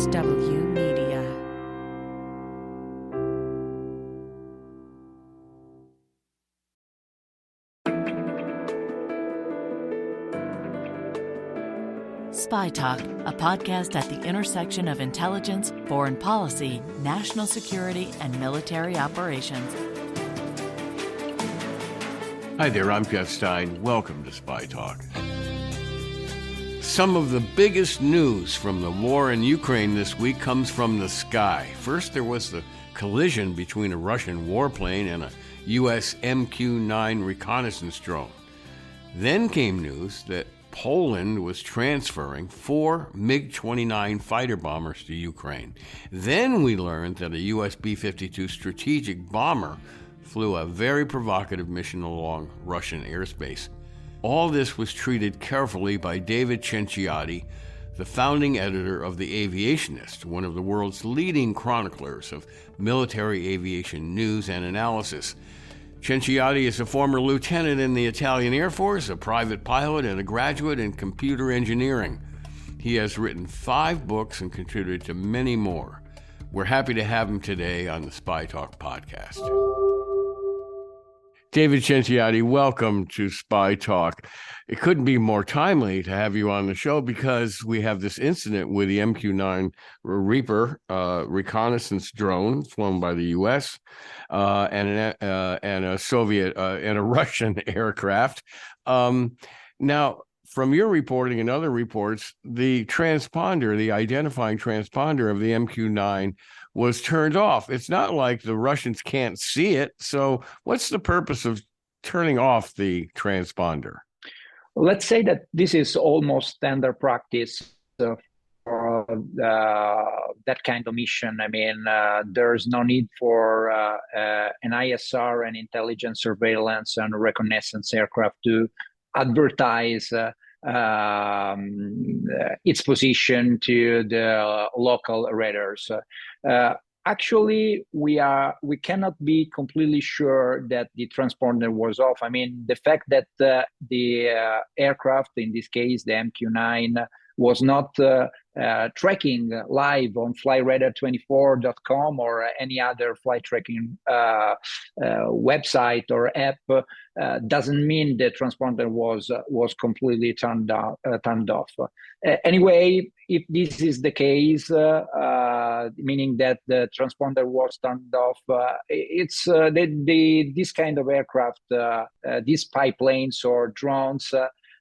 HW Media. SpyTalk, a podcast at the intersection of intelligence, foreign policy, national security, and military operations. Hi there, I'm Jeff Stein. Welcome to SpyTalk. Some of the biggest news from the war in Ukraine this week comes from the sky. First, there was the collision between a Russian warplane and a U.S. MQ-9 reconnaissance drone. Then came news that Poland was transferring 4 MiG-29 fighter bombers to Ukraine. Then we learned that a U.S. B-52 strategic bomber flew a very provocative mission along Russian airspace. All this was treated carefully by David Cenciotti, the founding editor of the Aviationist, one of the world's leading chroniclers of military aviation news and analysis. Cenciotti is a former lieutenant in the Italian Air Force, a private pilot, and a graduate in computer engineering. He has written 5 books and contributed to many more. We're happy to have him today on the SpyTalk podcast. David Cenciotti, welcome to SpyTalk. It couldn't be more timely to have you on the show because we have this incident with the MQ-9 Reaper reconnaissance drone flown by the U.S. And a Soviet and a Russian aircraft. Now, from your reporting and other reports, the transponder, the identifying transponder of the MQ-9 was turned off. It's not like the Russians can't see it. So what's the purpose of turning off the transponder? Let's say that this is almost standard practice for that kind of mission. I mean, there's no need for an ISR and intelligence surveillance and reconnaissance aircraft to advertise its position to the local radars. Actually, we cannot be completely sure that the transponder was off. I mean, the fact that the aircraft, in this case, the MQ-9, was not tracking live on flyradar24.com or any other flight tracking website or app doesn't mean the transponder was completely turned off. Anyway, if this is the case, meaning that the transponder was turned off, it's this kind of aircraft, these spy planes or drones,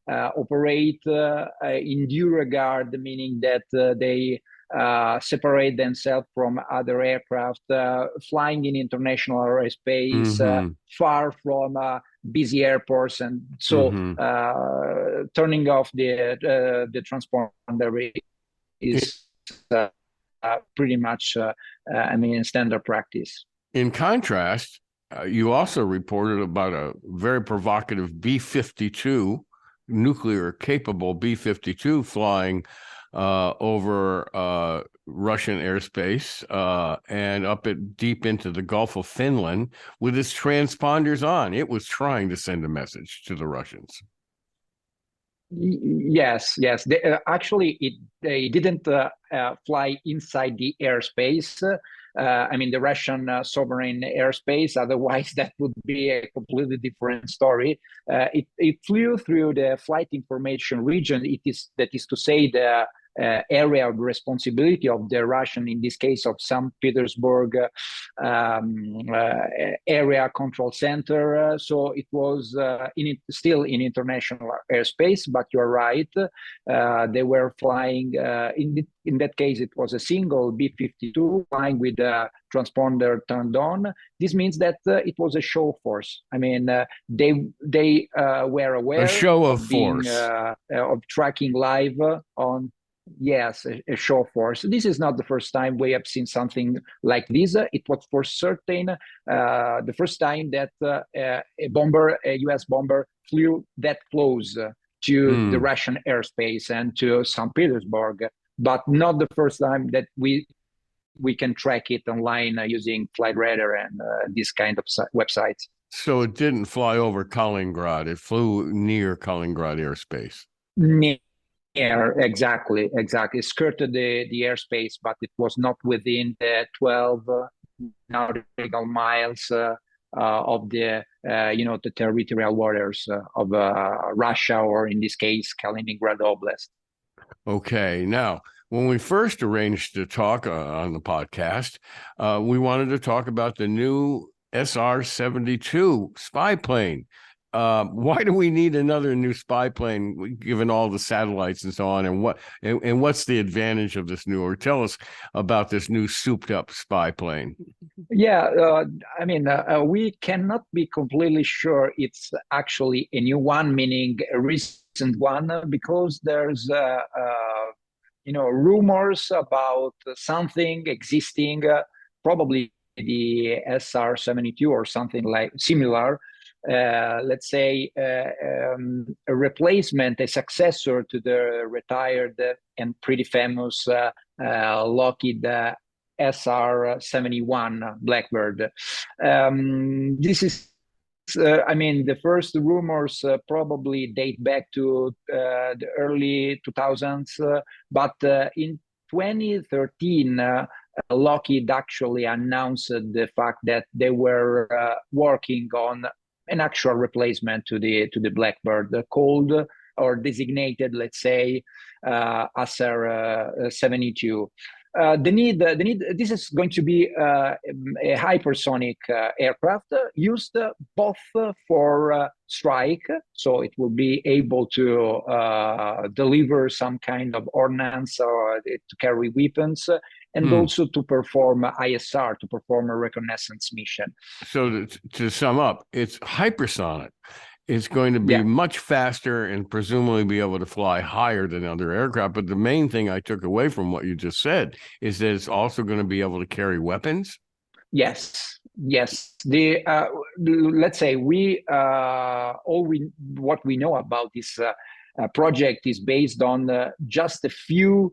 operate in due regard, meaning that they separate themselves from other aircraft, flying in international airspace, far from busy airports, and so turning off the transponder is pretty much, standard practice. In contrast, you also reported about a very provocative B-52, nuclear-capable B-52 flying over Russian airspace and up deep into the Gulf of Finland with its transponders on. It was trying to send a message to the Russians. Yes. They didn't fly inside the airspace. The Russian sovereign airspace. Otherwise, that would be a completely different story. It flew through the flight information region. That is to say, the area of responsibility of the Russian, in this case of St. Petersburg area control center. So it was still in international airspace, but you're right. They were flying, in that case, it was a single B-52 flying with the transponder turned on. This means that it was a show force. I mean, they were aware a show of force. Of tracking live on. Yes, a show force. This is not the first time we have seen something like this. It was for certain the first time that a U.S. bomber, flew that close to the Russian airspace and to St. Petersburg, but not the first time that we can track it online using Flight Radar and this kind of websites. So it didn't fly over Kaliningrad. It flew near Kaliningrad airspace. exactly. Skirted the airspace, but it was not within the 12 nautical miles of the the territorial waters of Russia, or in this case, Kaliningrad Oblast. Okay. Now, when we first arranged to talk on the podcast, we wanted to talk about the new SR-72 spy plane. Why do we need another new spy plane, given all the satellites and so on? And what's the advantage of this new? Or tell us about this new souped-up spy plane. Yeah, we cannot be completely sure it's actually a new one, meaning a recent one, because there's rumors about something existing, probably the SR-72 or something like similar. Let's say a replacement, a successor to the retired and pretty famous Lockheed SR-71 Blackbird. This is the first rumors probably date back to the early 2000s, but in 2013, Lockheed actually announced the fact that they were working on an actual replacement to the Blackbird, called or designated, let's say, SR-72. The need. This is going to be a hypersonic aircraft used both for strike, so it will be able to deliver some kind of ordnance or to carry weapons, and also to perform ISR, to perform a reconnaissance mission. So to sum up, it's hypersonic. It's going to be much faster and presumably be able to fly higher than other aircraft. But the main thing I took away from what you just said is that it's also going to be able to carry weapons. Yes. The let's say what we know about this project is based on just a few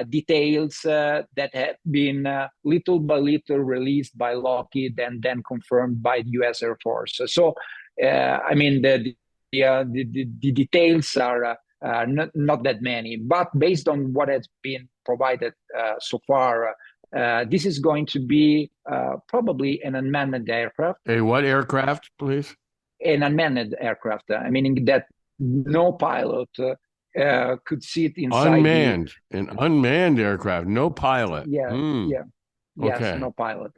details that have been little by little released by Lockheed and then confirmed by the U.S. Air Force. So, the details are not that many, but based on what has been provided so far, this is going to be probably an unmanned aircraft. A what aircraft, please? An unmanned aircraft, meaning that no pilot could sit inside. An unmanned aircraft, no pilot. Yes, okay. No pilot,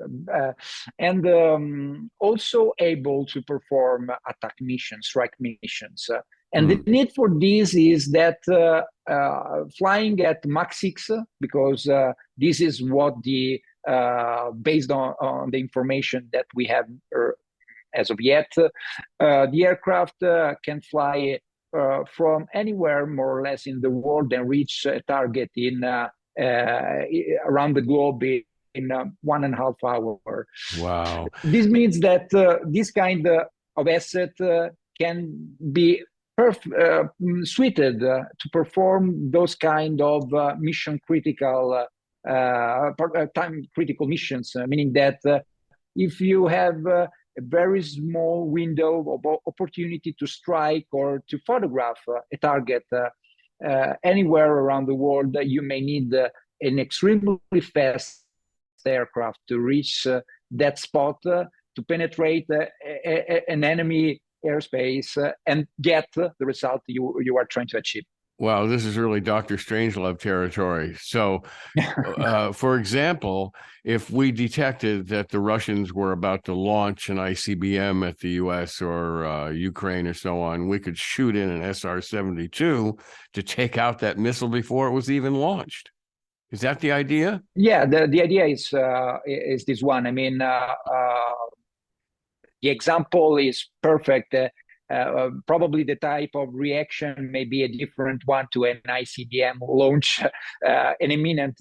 and also able to perform attack missions, strike missions. And the need for this is that flying at Mach 6, because this is what based on the information that we have as of yet, the aircraft can fly from anywhere more or less in the world and reach a target in around the globe in 1.5 hours. Wow. This means that this kind of asset can be suited to perform those kind of mission critical, time critical missions, meaning that if you have a very small window of opportunity to strike or to photograph a target anywhere around the world, you may need an extremely fast aircraft to reach that spot, to penetrate an enemy airspace and get the result you are trying to achieve. Wow, this is really Dr. Strangelove territory. So, for example, if we detected that the Russians were about to launch an ICBM at the U.S. or Ukraine or so on, we could shoot in an SR-72 to take out that missile before it was even launched. Is that the idea? Yeah, the idea is this one. The example is perfect. Probably the type of reaction may be a different one to an ICBM launch, an imminent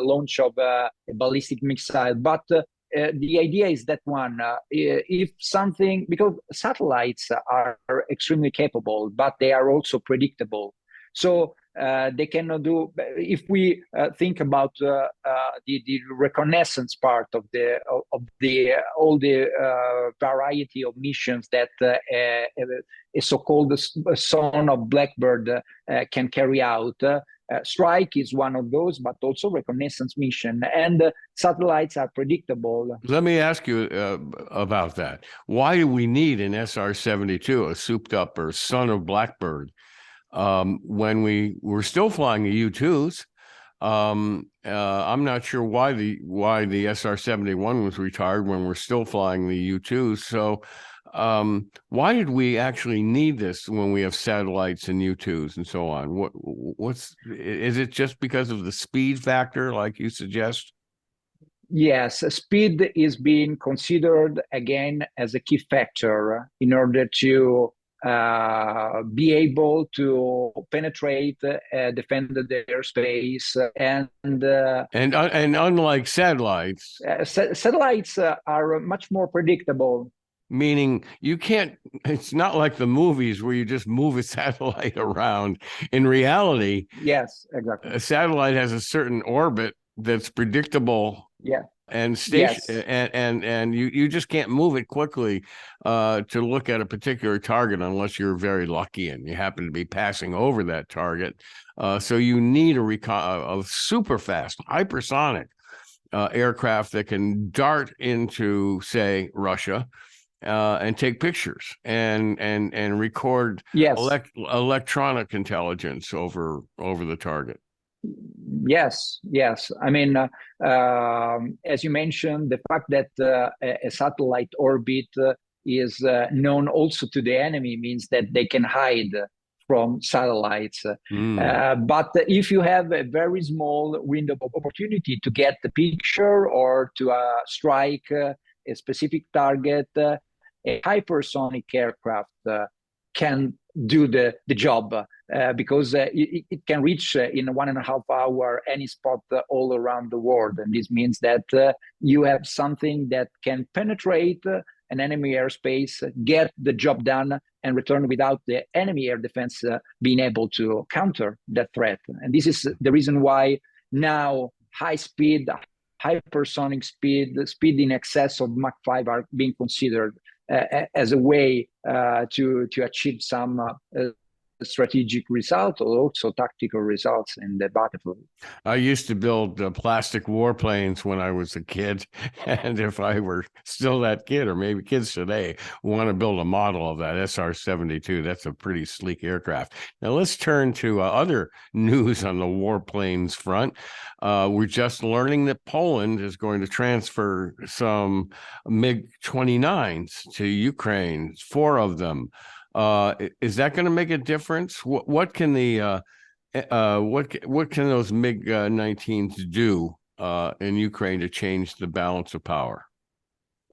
launch of a ballistic missile. But the idea is that one, if something, because satellites are extremely capable, but they are also predictable. So they cannot do. If we think about the reconnaissance part of the all the variety of missions that a so-called son of Blackbird can carry out. Strike is one of those, but also reconnaissance mission, and satellites are predictable. Let me ask you about that. Why do we need an SR-72, a souped-up or son of Blackbird, when we're still flying the U-2s? I'm not sure why the SR-71 was retired when we're still flying the U-2s. So why did we actually need this when we have satellites and U-2s and so on? Is it just because of the speed factor, like you suggest? Yes, speed is being considered again as a key factor in order to be able to penetrate, defend the airspace, and unlike satellites, satellites are much more predictable. Meaning you can't, it's not like the movies where you just move a satellite around. In reality, yes, exactly. A satellite has a certain orbit that's predictable. Yeah. And station, yes. and you just can't move it quickly to look at a particular target unless you're very lucky and you happen to be passing over that target. So you need a super fast, hypersonic aircraft that can dart into, say, Russia. And take pictures and record yes. Electronic intelligence over the target. Yes. I mean, as you mentioned, the fact that a satellite orbit is known also to the enemy means that they can hide from satellites. But if you have a very small window of opportunity to get the picture or to strike a specific target, a hypersonic aircraft can do the job because it can reach in 1.5 hours any spot all around the world. And this means that you have something that can penetrate an enemy airspace, get the job done, and return without the enemy air defense being able to counter that threat. And this is the reason why now high speed, hypersonic speed in excess of Mach 5 are being considered as a way to achieve some strategic results or also tactical results in the battlefield. I used to build plastic warplanes when I was a kid, and if I were still that kid, or maybe kids today, want to build a model of that SR-72, that's a pretty sleek aircraft. Now let's turn to other news on the warplanes front. We're just learning that Poland is going to transfer some MiG-29s to Ukraine, 4 of them. Is that going to make a difference? What can the what can those MiG-19s do in Ukraine to change the balance of power?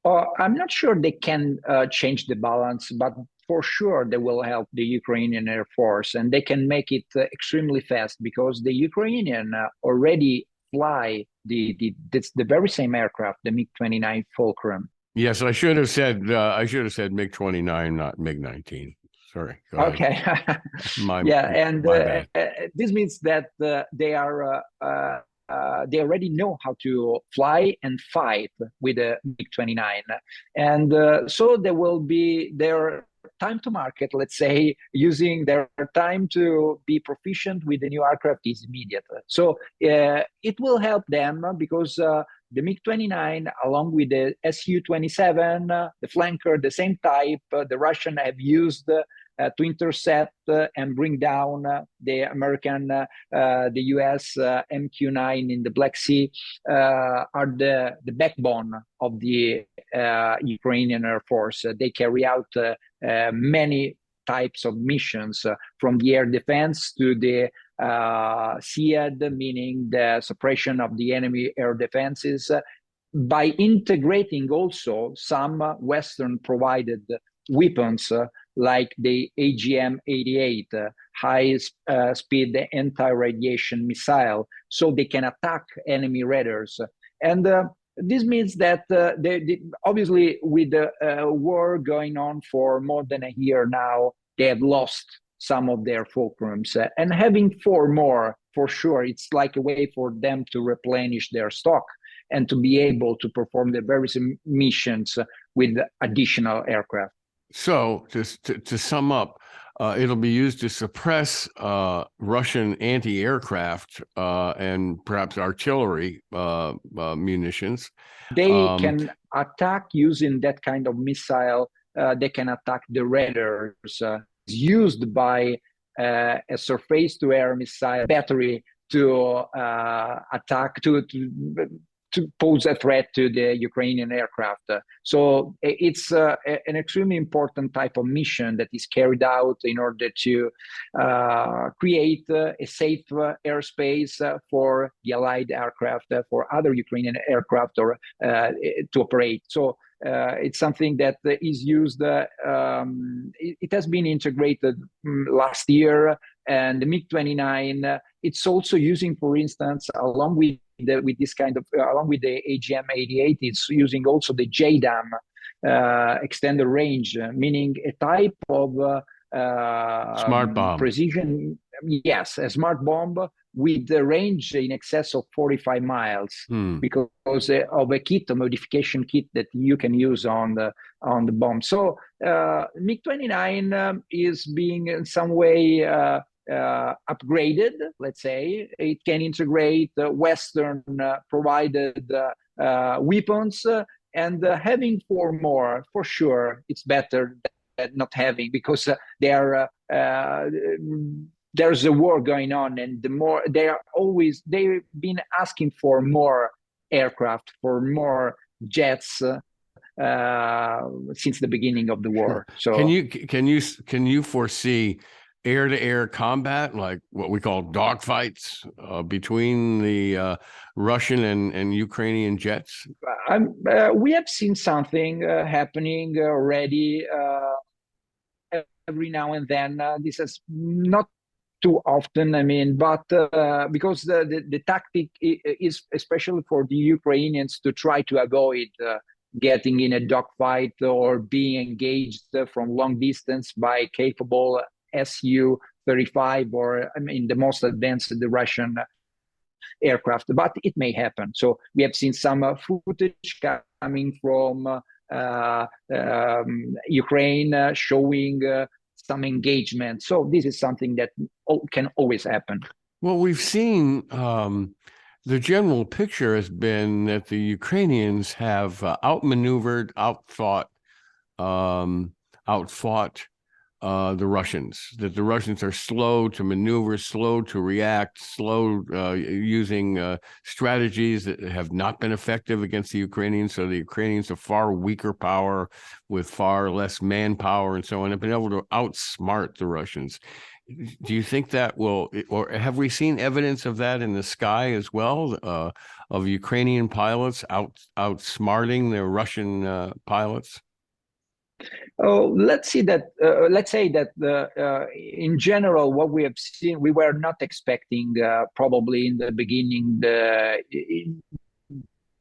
I'm not sure they can change the balance, but for sure they will help the Ukrainian Air Force, and they can make it extremely fast because the Ukrainian already fly the very same aircraft, the MiG-29 Fulcrum. Yes, I should have said MiG-29, not MiG-19. Sorry. Okay. my bad. This means that they are they already know how to fly and fight with a MiG-29, and so there will be their time to market, let's say, using their time to be proficient with the new aircraft is immediate. So it will help them because the MiG-29, along with the Su-27, the flanker, the same type, the Russians have used to intercept and bring down the American, the US MQ-9 in the Black Sea, are the backbone of the Ukrainian Air Force. They carry out many types of missions, from the air defense to the SEAD, meaning the suppression of the enemy air defenses, by integrating also some Western provided weapons like the AGM-88, high-speed anti-radiation missile, so they can attack enemy radars. And this means that obviously with the war going on for more than a year now, they have lost some of their fulcrums. And having 4 more, for sure, it's like a way for them to replenish their stock and to be able to perform the various missions with additional aircraft. So, to sum up, it'll be used to suppress Russian anti-aircraft and perhaps artillery munitions. They can attack using that kind of missile. They can attack the radars. It's used by a surface-to-air missile battery to attack, to pose a threat to the Ukrainian aircraft. So it's an extremely important type of mission that is carried out in order to create a safe airspace for the Allied aircraft, for other Ukrainian aircraft or to operate. So it's something that is used, it has been integrated last year, and the MiG-29, it's also using, for instance, along with this kind of, along with the AGM-88, it's using also the JDAM extended range, meaning a type of smart bomb. Precision, yes, a smart bomb with the range in excess of 45 miles because of a kit, a modification kit that you can use on the bomb. So MiG-29 is being in some way upgraded, let's say. It can integrate Western provided weapons, and having 4 more, for sure, it's better than not having, because there's a war going on, and the more they've been asking for more aircraft, for more jets since the beginning of the war. So can you foresee air-to-air combat, like what we call dogfights between the Russian and Ukrainian jets? We have seen something happening already every now and then. This is not too often, I mean, but because the tactic is, especially for the Ukrainians, to try to avoid getting in a dogfight or being engaged from long distance by capable Su-35 or, I mean, the most advanced the Russian aircraft, but it may happen. So we have seen some footage coming from Ukraine showing some engagement. So this is something that can always happen. Well, we've seen the general picture has been that the Ukrainians have outmaneuvered, outfought the Russians, that the Russians are slow to maneuver, slow to react, slow using strategies that have not been effective against the Ukrainians. So the Ukrainians are far weaker power with far less manpower and so on, have been able to outsmart the Russians. Do you think that will, or have we seen evidence of that in the sky as well, of Ukrainian pilots outsmarting the Russian pilots? Oh, let's say that in general, what we have seen, we were not expecting probably in the beginning the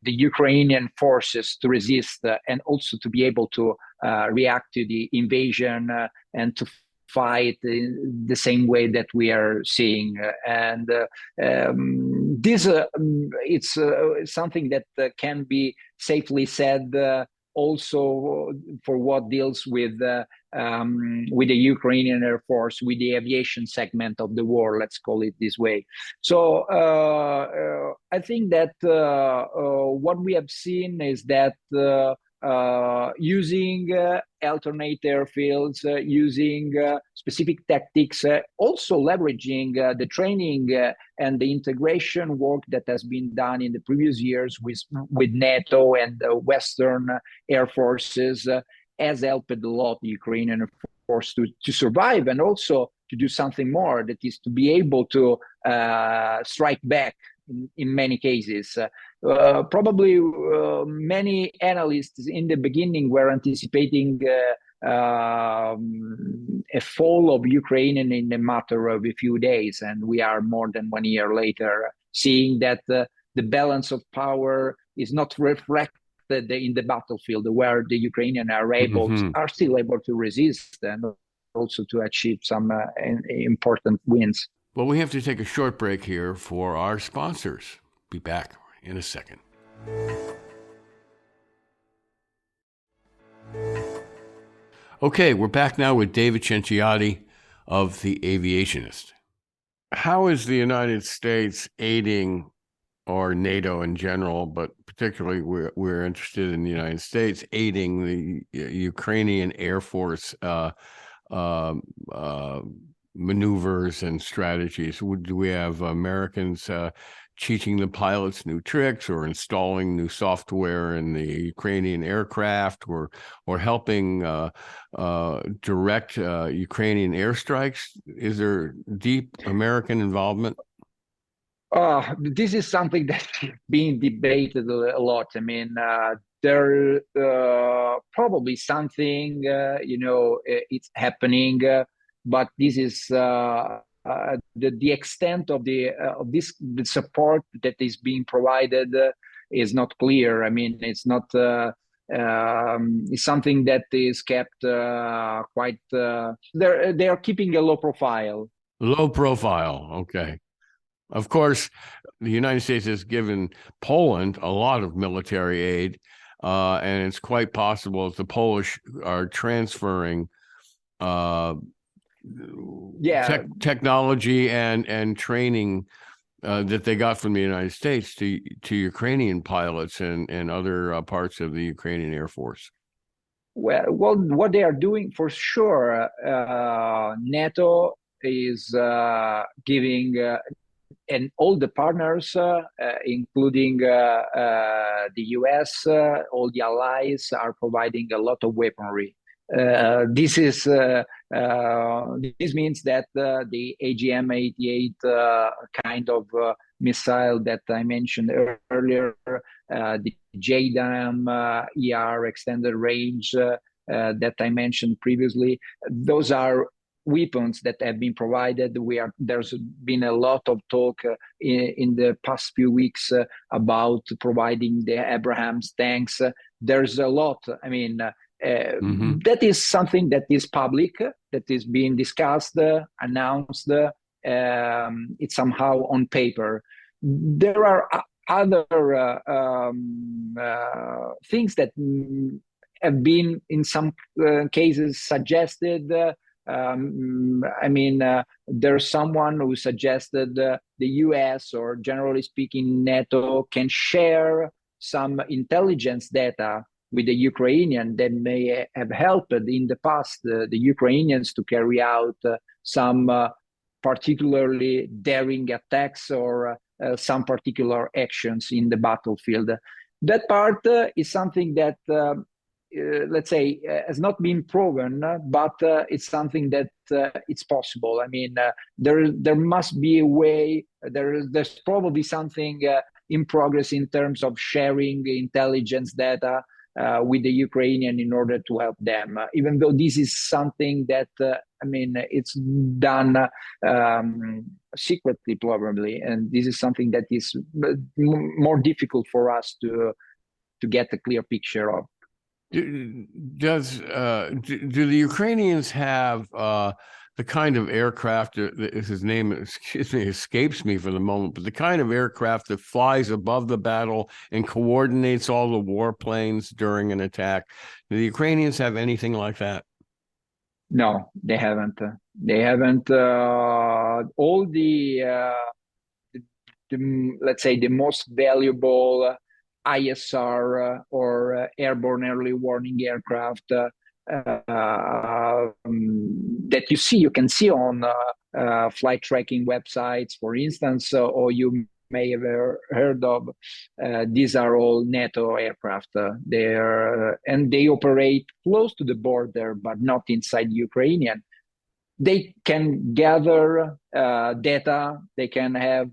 Ukrainian forces to resist and also to be able to react to the invasion and to fight in the same way that we are seeing. And this it's something that can be safely said also for what deals with the Ukrainian Air Force, with the aviation segment of the war, let's call it this way. So I think that what we have seen is that using alternate airfields, using specific tactics, also leveraging the training and the integration work that has been done in the previous years with NATO and Western air forces has helped a lot the Ukrainian force to survive, and also to do something more, that is to be able to strike back in many cases. Probably many analysts in the beginning were anticipating a fall of Ukraine in a matter of a few days, and we are more than 1 year later, seeing that the balance of power is not reflected in the battlefield, where the Ukrainians are still able to resist. And also to achieve some important wins. Well, we have to take a short break here for our sponsors. Be back in a second. Okay, we're back now with David Cenciotti of the Aviationist. How is the United States aiding, or NATO in general, but particularly we're interested in the United States, aiding the Ukrainian Air Force maneuvers and strategies? Do we have Americans teaching the pilots new tricks, or installing new software in the Ukrainian aircraft, or helping direct Ukrainian airstrikes? Is there deep American involvement? This is something that's being debated a lot. I mean, there probably something, it's happening, but this is the extent of the support that is being provided is not clear. I mean, it's not. It's something that is kept quite. They are keeping a low profile. Low profile. Okay. Of course, the United States has given Poland a lot of military aid, and it's quite possible that the Polish are transferring technology and training that they got from the United States to Ukrainian pilots and other parts of the Ukrainian Air Force. Well, what they are doing for sure, NATO is giving. And all the partners, including the US, all the allies, are providing a lot of weaponry. This means that the AGM-88 kind of missile that I mentioned earlier, the JDAM ER extended range that I mentioned previously, those are weapons that have been provided. There's been a lot of talk in the past few weeks about providing the Abrams tanks. There's a lot. I mean, that is something that is public, that is being discussed, announced. It's somehow on paper. There are other things that have been, in some cases, suggested. There's someone who suggested the US, or generally speaking, NATO, can share some intelligence data with the Ukrainian that may have helped in the past the Ukrainians to carry out some particularly daring attacks or some particular actions in the battlefield. That part is something that let's say, has not been proven, but it's something that it's possible. I mean, there must be a way. There's probably something in progress in terms of sharing intelligence data with the Ukrainian in order to help them. Even though this is something that it's done secretly, probably, and this is something that is more difficult for us to get a clear picture of. Do the Ukrainians have the kind of aircraft, his name escapes me for the moment, but the kind of aircraft that flies above the battle and coordinates all the warplanes during an attack? Do the Ukrainians have anything like that? No, they haven't. They haven't. All the let's say, the most valuable ISR or airborne early warning aircraft that you can see on flight tracking websites, for instance, or you may have heard of. These are all NATO aircraft. They operate close to the border, but not inside Ukrainian. They can gather data. They can have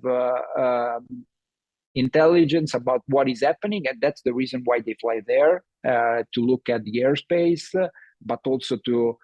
intelligence about what is happening, and that's the reason why they fly there, to look at the airspace, but also to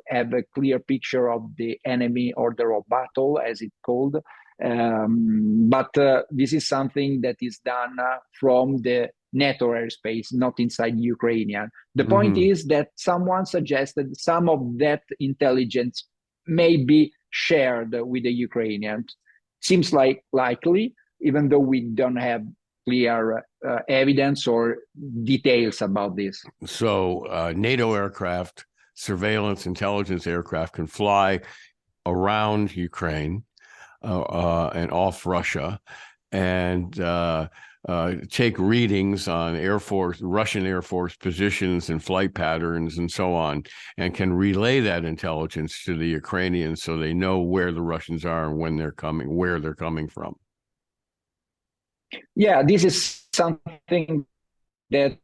have a clear picture of the enemy order of battle, as it's called. But this is something that is done from the NATO airspace, not inside Ukrainian. The point is that someone suggested some of that intelligence may be shared with the Ukrainians. Seems like likely, even though we don't have clear evidence or details about this. So NATO aircraft, surveillance intelligence aircraft can fly around Ukraine and off Russia and take readings on Russian Air Force positions and flight patterns and so on, and can relay that intelligence to the Ukrainians so they know where the Russians are and when they're coming, where they're coming from. Yeah, this is something that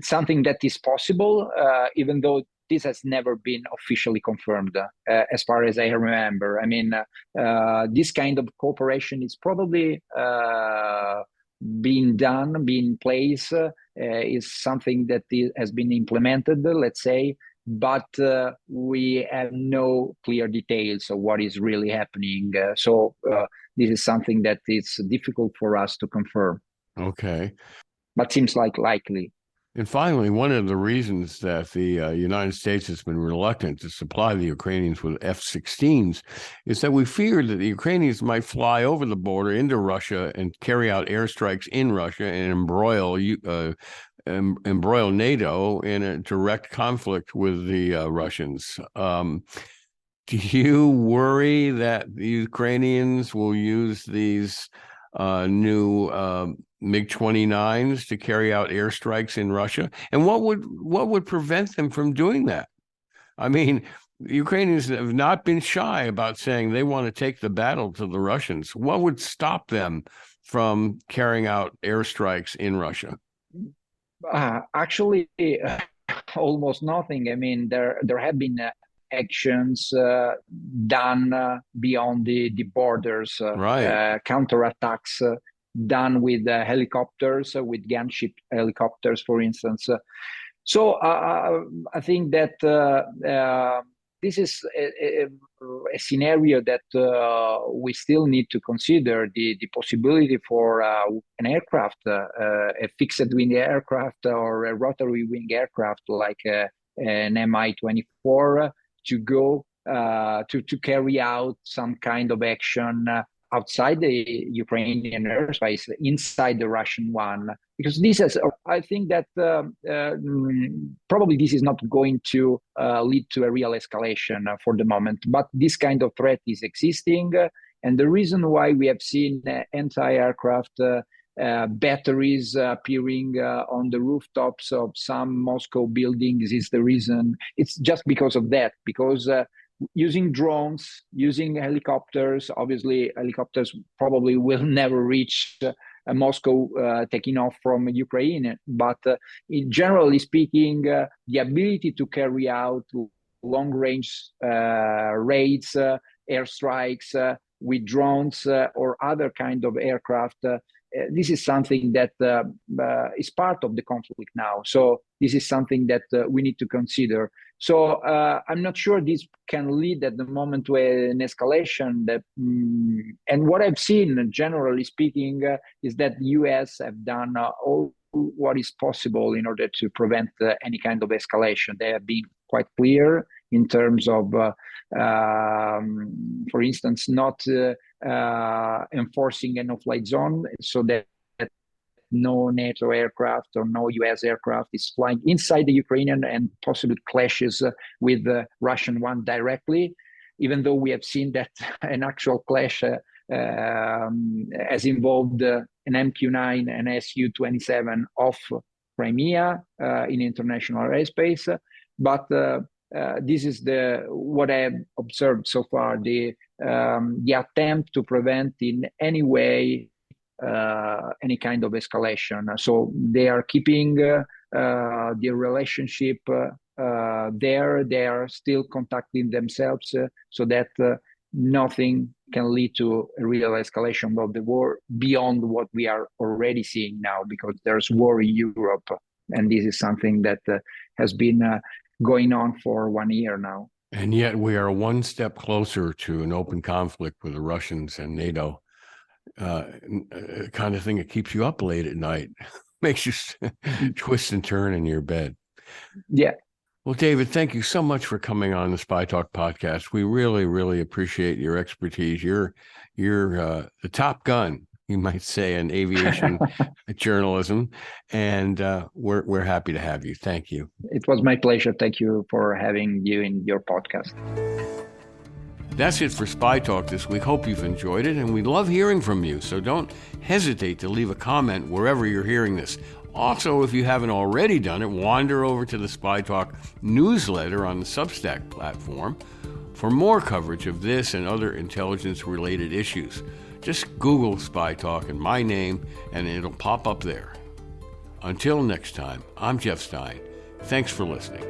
something that is possible, even though this has never been officially confirmed, as far as I remember. I mean, this kind of cooperation is probably being in place, is something that has been implemented, let's say, but we have no clear details of what is really happening. So this is something that is difficult for us to confirm. Okay. But seems like likely. And finally, one of the reasons that the United States has been reluctant to supply the Ukrainians with F-16s is that we fear that the Ukrainians might fly over the border into Russia and carry out airstrikes in Russia and embroil NATO in a direct conflict with the Russians. Do you worry that the Ukrainians will use these new MiG-29s to carry out airstrikes in Russia? And what would prevent them from doing that? I mean, the Ukrainians have not been shy about saying they want to take the battle to the Russians. What would stop them from carrying out airstrikes in Russia? Actually, almost nothing. I mean, there have been actions done beyond the borders, right. Counterattacks done with helicopters, with gunship helicopters, for instance. So I think that this is a scenario that we still need to consider, the possibility for an aircraft, a fixed wing aircraft or a rotary wing aircraft like an Mi-24 to go to carry out some kind of action outside the Ukrainian airspace, inside the Russian one, because this is, I think that probably this is not going to lead to a real escalation for the moment, but this kind of threat is existing. And the reason why we have seen anti-aircraft batteries appearing on the rooftops of some Moscow buildings is the reason. It's just because of that, because using drones, using helicopters, obviously helicopters probably will never reach Moscow taking off from Ukraine, but generally speaking, the ability to carry out long-range raids, airstrikes with drones or other kind of aircraft, this is something that is part of the conflict now. So this is something that we need to consider. So I'm not sure this can lead at the moment to an escalation. That, and what I've seen, generally speaking, is that the US have done all what is possible in order to prevent any kind of escalation. They have been quite clear in terms of, for instance, not enforcing a no-flight zone so that no NATO aircraft or no US aircraft is flying inside the Ukrainian and possibly clashes with the Russian one directly, even though we have seen that an actual clash has involved an MQ-9 and Su-27 off Crimea in international airspace. But this is what I have observed so far, the attempt to prevent in any way any kind of escalation. So they are keeping the relationship there. They are still contacting themselves so that nothing can lead to a real escalation of the war beyond what we are already seeing now, because there's war in Europe, and this is something that has been going on for 1 year now. And yet we are one step closer to an open conflict with the Russians and NATO, kind of thing that keeps you up late at night, makes you twist and turn in your bed. Yeah. Well, David, thank you so much for coming on the SpyTalk podcast. We really, really appreciate your expertise. You're the top gun, you might say, in aviation journalism, and we're happy to have you. Thank you. It was my pleasure. Thank you for having you in your podcast. That's it for SpyTalk this week. Hope you've enjoyed it, and we love hearing from you. So don't hesitate to leave a comment wherever you're hearing this. Also, if you haven't already done it, wander over to the SpyTalk newsletter on the Substack platform for more coverage of this and other intelligence-related issues. Just Google SpyTalk and my name, and it'll pop up there. Until next time, I'm Jeff Stein. Thanks for listening.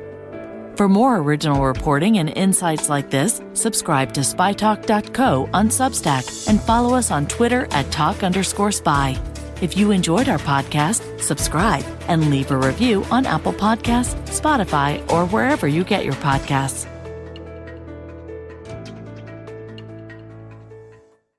For more original reporting and insights like this, subscribe to SpyTalk.co on Substack and follow us on Twitter at @talk_spy. If you enjoyed our podcast, subscribe and leave a review on Apple Podcasts, Spotify, or wherever you get your podcasts.